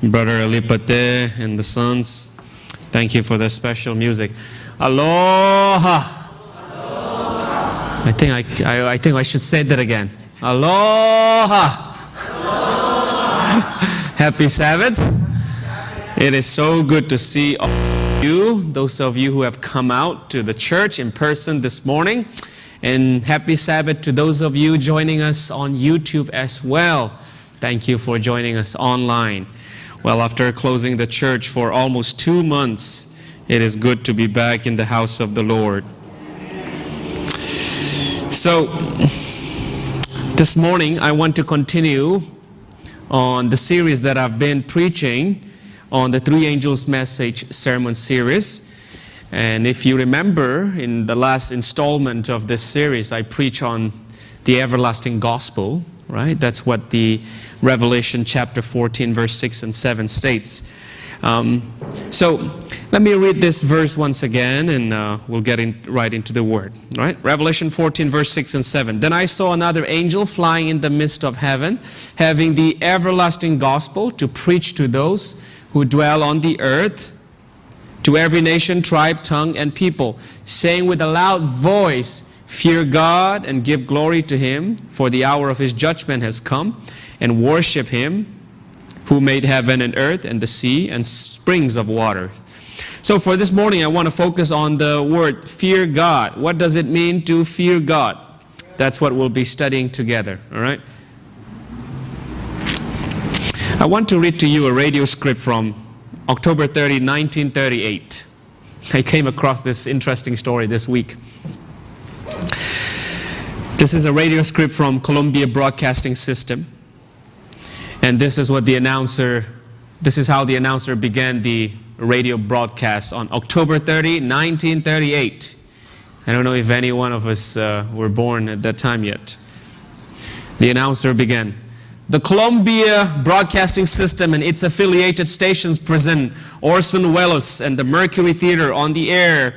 Brother Alipate and the sons, thank you for the special music. Aloha. Aloha. I think I should say that again. Aloha. Aloha. Happy Sabbath. It is so good to see all of you, those of you who have come out to the church in person this morning. And happy Sabbath to those of you joining us on YouTube as well. Thank you for joining us online. Well, after closing the church for almost 2 months, it is good to be back in the house of the Lord. So, this morning I want to continue on the series that I've been preaching on the Three Angels Message sermon series. And if you remember, in the last installment of this series, I preach on the everlasting gospel, right? That's what the Revelation chapter 14, verse 6 and 7 states. So let me read this verse once again, and we'll get right into the word. Right? Revelation 14, verse 6 and 7. Then I saw another angel flying in the midst of heaven, having the everlasting gospel to preach to those who dwell on the earth, to every nation, tribe, tongue, and people, saying with a loud voice, fear God and give glory to Him, for the hour of His judgment has come, and worship Him who made heaven and earth and the sea and springs of water. So for this morning, I want to focus on the word fear God. What does it mean to fear God? That's what we'll be studying together, all right? I want to read to you a radio script from October 30, 1938. I came across this interesting story this week. This is a radio script from Columbia Broadcasting System. And this is how the announcer began the radio broadcast on October 30, 1938. I don't know if any one of us were born at that time yet. The announcer began. The Columbia Broadcasting System and its affiliated stations present Orson Welles and the Mercury Theater on the air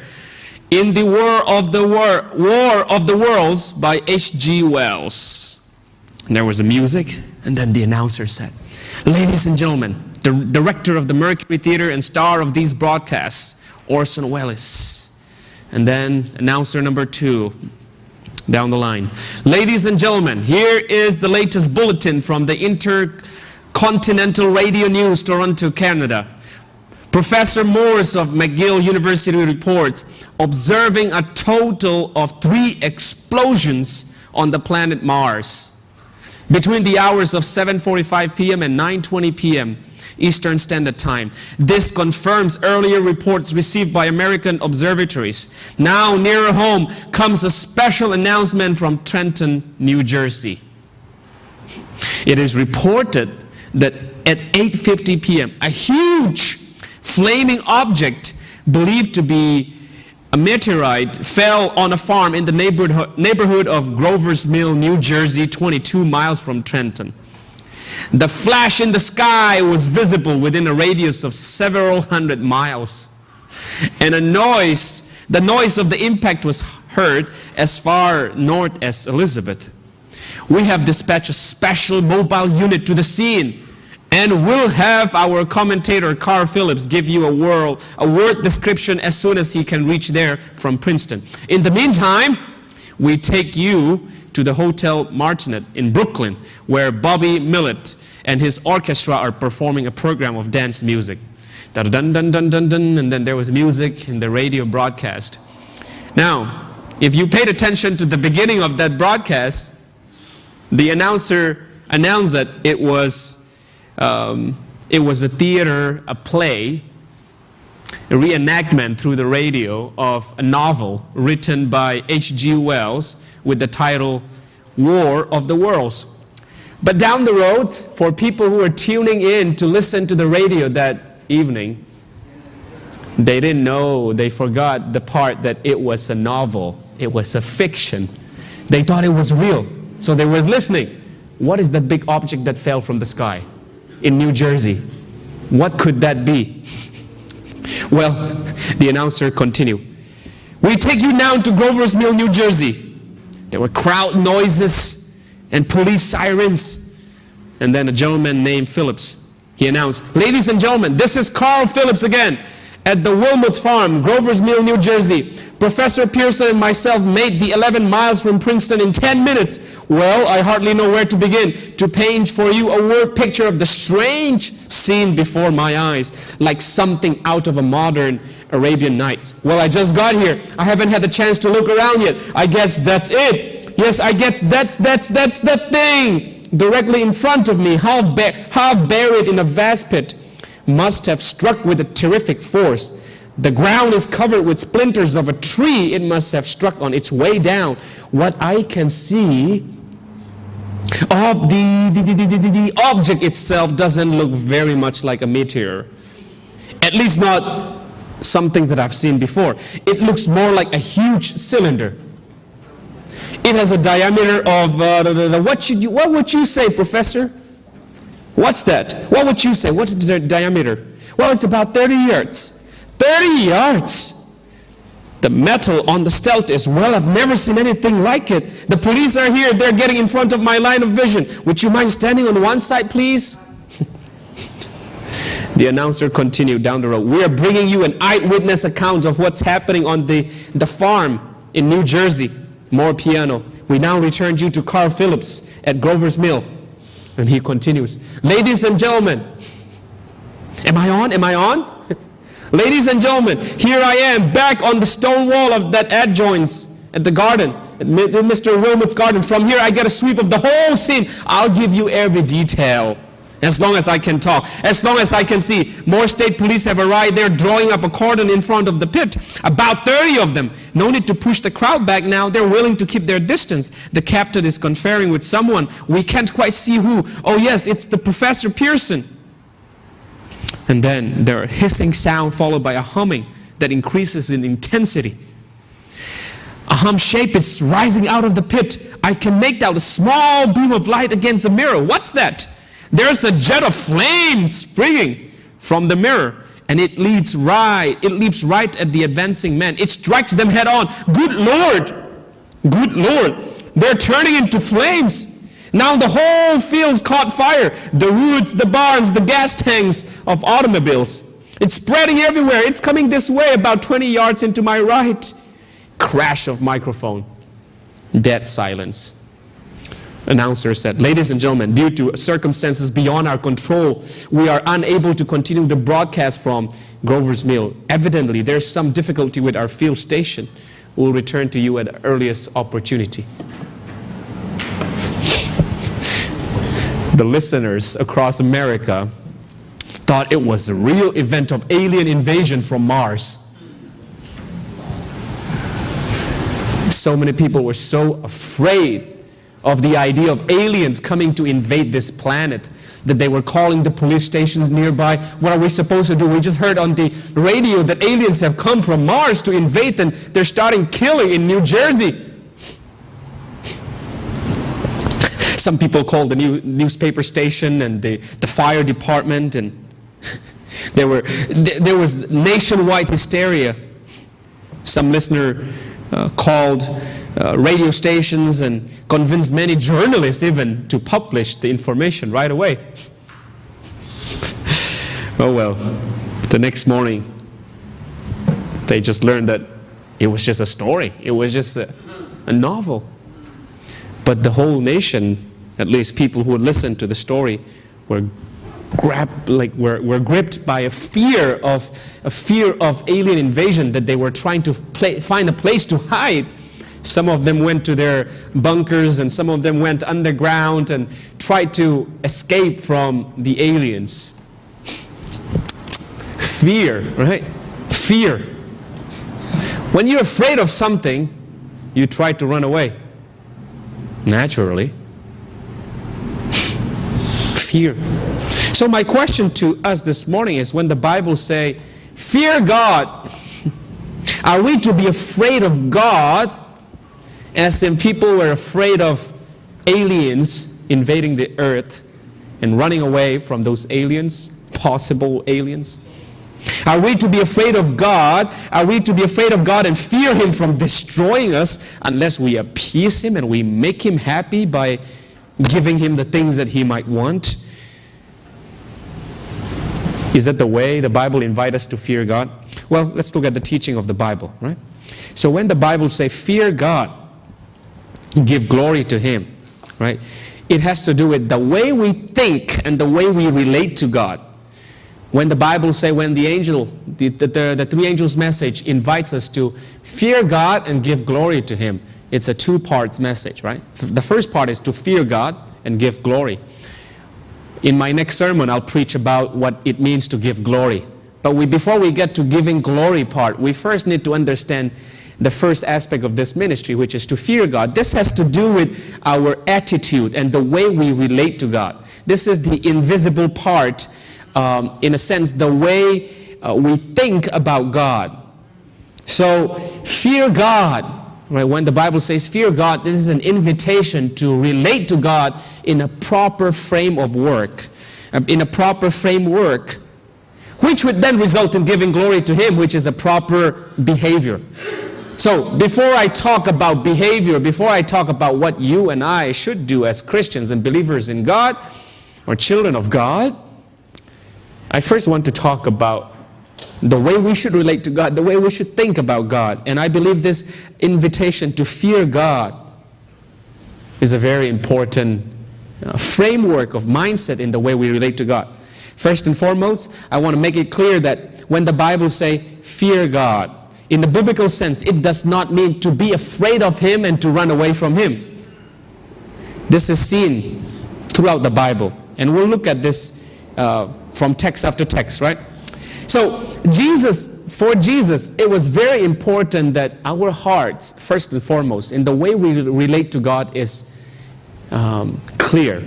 in the War of the Worlds by H.G. Wells. And there was the music, and then the announcer said, ladies and gentlemen, the director of the Mercury Theater and star of these broadcasts, Orson Welles. And then announcer number 2, down the line. Ladies and gentlemen, here is the latest bulletin from the Intercontinental Radio News, Toronto, Canada. Professor Morris of McGill University reports observing a total of 3 explosions on the planet Mars between the hours of 7:45 p.m. and 9:20 p.m. Eastern Standard Time. This confirms earlier reports received by American observatories. Now, nearer home comes a special announcement from Trenton, New Jersey. It is reported that at 8:50 p.m., a huge flaming object believed to be a meteorite fell on a farm in the neighborhood of Grover's Mill, New Jersey, 22 miles from Trenton. The flash in the sky was visible within a radius of several hundred miles. And the noise of the impact was heard as far north as Elizabeth. We have dispatched a special mobile unit to the scene, and we'll have our commentator, Carl Phillips, give you a word description as soon as he can reach there from Princeton. In the meantime, we take you to the Hotel Martinet in Brooklyn, where Bobby Millett and his orchestra are performing a program of dance music. Dun dun dun dun dun, and then there was music in the radio broadcast. Now, if you paid attention to the beginning of that broadcast, the announcer announced that it was a theater, a play, a reenactment through the radio of a novel written by H.G. Wells with the title War of the Worlds. But down the road, for people who were tuning in to listen to the radio that evening, they didn't know, they forgot the part that it was a novel, it was a fiction. They thought it was real, so they were listening. What is that big object that fell from the sky in New Jersey? What could that be? Well, the announcer continued. We take you now to Grover's Mill, New Jersey. There were crowd noises and police sirens. And then a gentleman named Phillips He announced, "Ladies and gentlemen, this is Carl Phillips again at the Wilmot Farm, Grover's Mill, New Jersey. Professor Pearson and myself made the 11 miles from Princeton in 10 minutes. Well, I hardly know where to begin to paint for you a word picture of the strange scene before my eyes, like something out of a modern Arabian Nights. Well, I just got here. I haven't had the chance to look around yet. I guess that's it. Yes, I guess that's the thing. Directly in front of me, half buried in a vast pit, must have struck with a terrific force. The ground is covered with splinters of a tree it must have struck on its way down. What I can see of the object itself doesn't look very much like a meteor. At least not something that I've seen before. It looks more like a huge cylinder. It has a diameter of, what would you say, Professor? What's that? What would you say? What's the diameter? Well, it's about 30 yards. 30 yards! The metal on the stelt is, well, I've never seen anything like it. The police are here. They're getting in front of my line of vision. Would you mind standing on one side, please? The announcer continued down the road. We are bringing you an eyewitness account of what's happening on the farm in New Jersey. More piano. We now return you to Carl Phillips at Grover's Mill. And he continues, ladies and gentlemen, am I on? Am I on? Ladies and gentlemen, here I am back on the stone wall of that adjoins at the garden, at Mr. Wilmot's garden. From here I get a sweep of the whole scene. I'll give you every detail. As long as I can talk, as long as I can see. More state police have arrived. They're drawing up a cordon in front of the pit. About 30 of them. No need to push the crowd back now. They're willing to keep their distance. The captain is conferring with someone. We can't quite see who. Oh yes, it's the Professor Pearson. And then there a hissing sound followed by a humming that increases in intensity. A hum shape is rising out of the pit. I can make out a small beam of light against a mirror. What's that? There's a jet of flame springing from the mirror, and it leaps right at the advancing men. It strikes them head on. Good Lord! Good Lord! They're turning into flames. Now the whole field's caught fire. The woods, the barns, the gas tanks of automobiles. It's spreading everywhere. It's coming this way, about 20 yards into my right. Crash of microphone. Dead silence. Announcer said, ladies and gentlemen, due to circumstances beyond our control, we are unable to continue the broadcast from Grover's Mill. Evidently, there's some difficulty with our field station. We'll return to you at the earliest opportunity. The listeners across America thought it was a real event of alien invasion from Mars. So many people were so afraid of the idea of aliens coming to invade this planet that they were calling the police stations nearby. What are we supposed to do? We just heard on the radio that aliens have come from Mars to invade, and they're starting killing in New Jersey. Some people called the newspaper station and the fire department, and there was nationwide hysteria. Some listener called radio stations and convinced many journalists even to publish the information right away. Oh well, the next morning they just learned that it was just a story. It was just a novel. But the whole nation, at least people who would listen to the story, were gripped by a fear of alien invasion, that they were trying to find a place to hide. Some of them went to their bunkers, and some of them went underground and tried to escape from the aliens. Fear, right? Fear. When you're afraid of something, you try to run away. Naturally. Fear. So my question to us this morning is, when the Bible says, fear God, are we to be afraid of God as in people were afraid of aliens invading the earth and running away from those aliens, possible aliens? Are we to be afraid of God? Are we to be afraid of God and fear Him from destroying us unless we appease Him and we make Him happy by giving Him the things that He might want? Is that the way the Bible invites us to fear God? Well, let's look at the teaching of the Bible, right? So when the Bible says, fear God, give glory to Him, right? It has to do with the way we think and the way we relate to God. When the Bible says, when the angel, the three angels' message invites us to fear God and give glory to Him, it's a two-part message, right? The first part is to fear God and give glory. In my next sermon, I'll preach about what it means to give glory. But before we get to giving glory part, we first need to understand the first aspect of this ministry, which is to fear God. This has to do with our attitude and the way we relate to God. This is the invisible part, in a sense, the way we think about God. So, fear God. Right? When the Bible says fear God, this is an invitation to relate to God in a proper frame of work, in a proper framework, which would then result in giving glory to Him, which is a proper behavior. So before I talk about behavior, before I talk about what you and I should do as Christians and believers in God, or children of God, I first want to talk about the way we should relate to God, the way we should think about God. And I believe this invitation to fear God is a very important framework of mindset in the way we relate to God. First and foremost, I want to make it clear that when the Bible says fear God, in the biblical sense, it does not mean to be afraid of Him and to run away from Him. This is seen throughout the Bible. And we'll look at this from text after text, right? So, for Jesus, it was very important that our hearts, first and foremost, in the way we relate to God is clear.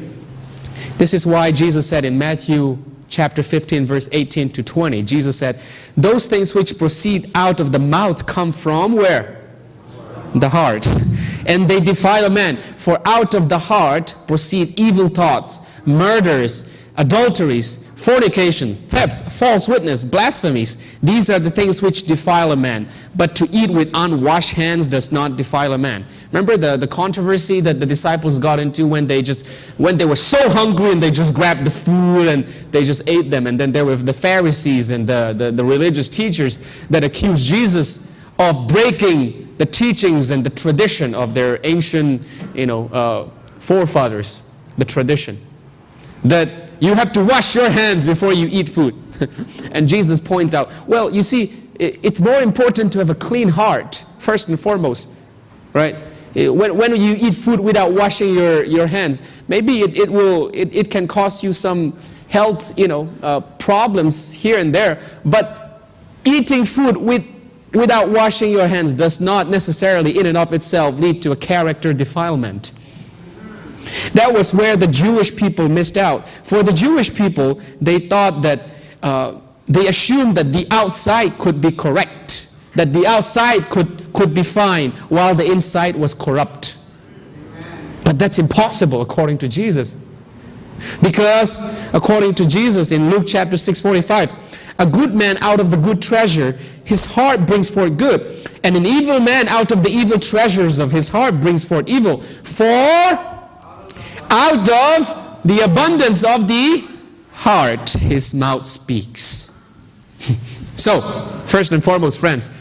This is why Jesus said in Matthew chapter 15, verse 18 to 20, Jesus said, those things which proceed out of the mouth come from where? The heart. And they defile a man. For out of the heart proceed evil thoughts, murders, adulteries, fornications, thefts, false witness, blasphemies. These are the things which defile a man. But to eat with unwashed hands does not defile a man. Remember the controversy that the disciples got into when they were so hungry and they just grabbed the food and they just ate them. And then there were the Pharisees and the religious teachers that accused Jesus of breaking the teachings and the tradition of their ancient, forefathers, the tradition. That you have to wash your hands before you eat food. And Jesus pointed out, well, you see, it's more important to have a clean heart, first and foremost, right? When you eat food without washing your hands, maybe it can cause you some health, problems here and there. But eating food without washing your hands does not necessarily, in and of itself, lead to a character defilement. That was where the Jewish people missed out. For the Jewish people, they thought that, they assumed that the outside could be correct, that the outside could be fine, while the inside was corrupt. But that's impossible according to Jesus. Because according to Jesus in Luke chapter 6:45, a good man out of the good treasure, his heart brings forth good, and an evil man out of the evil treasures of his heart brings forth evil. For out of the abundance of the heart, his mouth speaks. So, first and foremost, friends,